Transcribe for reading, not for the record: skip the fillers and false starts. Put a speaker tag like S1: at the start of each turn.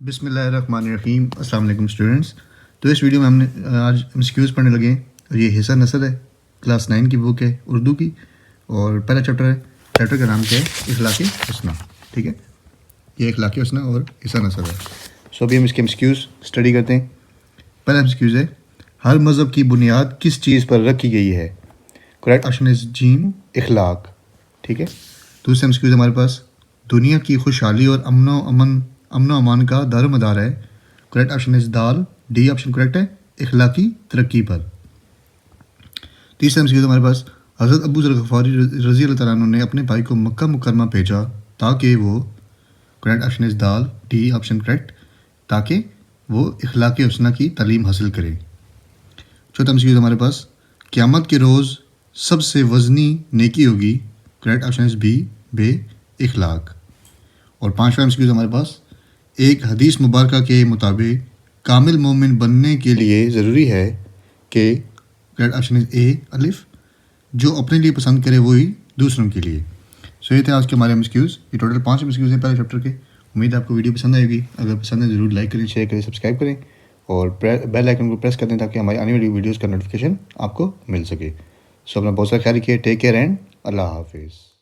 S1: بسم اللہ الرحمن الرحیم۔ السلام علیکم اسٹوڈنٹس۔ تو اس ویڈیو میں ہم نے آج MCQs پڑھنے لگے ہیں، اور یہ حصہ نثر ہے، کلاس 9 کی بک ہے اردو کی، اور پہلا چیپٹر ہے، چیپٹر کا نام کیا ہے؟ اخلاق حسنہ۔ ٹھیک ہے، یہ اخلاق حسنہ اور حصہ نثر ہے۔ سو ابھی ہم اس کے MCQs اسٹڈی کرتے ہیں۔ پہلا MCQs ہے، ہر مذہب کی بنیاد کس چیز پر رکھی گئی ہے؟ کریکٹ آپشن از جیم، اخلاق۔ ٹھیک ہے، دوسرا MCQs ہمارے پاس، دنیا کی خوشحالی اور امن و امان کا دار و مدار ہے۔ کریکٹ آپشن از دال، ڈی آپشن کریکٹ ہے، اخلاقی ترقی پر۔ تیسرا MCQ ہمارے پاس، حضرت ابو ذر غفاری رضی اللہ تعالیٰ عنہ نے اپنے بھائی کو مکہ مکرمہ بھیجا تاکہ وہ، کریکٹ آپشن از دال، ڈی آپشن کریکٹ، تاکہ وہ اخلاق حسنہ کی تعلیم حاصل کرے۔ چوتھا MCQ ہمارے پاس، قیامت کے روز سب سے وزنی نیکی ہوگی۔ کریکٹ آپشن از بی، بے اخلاق۔ اور پانچواں MCQ ہمارے پاس، ایک حدیث مبارکہ کے مطابق کامل مومن بننے کے لیے ضروری ہے کہ، کریکٹ آپشن از اے، الف، جو اپنے لیے پسند کرے وہی دوسروں کے لیے۔ سو یہ تھے آج کے ہمارے MCQs۔ یہ ٹوٹل 5 MCQs ہیں پہلے چیپٹر کے۔ امید ہے آپ کو ویڈیو پسند آئے گی۔ اگر پسند ہے ضرور لائک کریں، شیئر کریں، سبسکرائب کریں، اور بیل آئیکن کو پریس کر دیں تاکہ ہماری آنے والی ویڈیوز کا نوٹیفیکیشن آپ کو مل سکے۔ سو اپنا بہت سارا خیال رکھیے۔ ٹیک کیئر اینڈ اللہ حافظ۔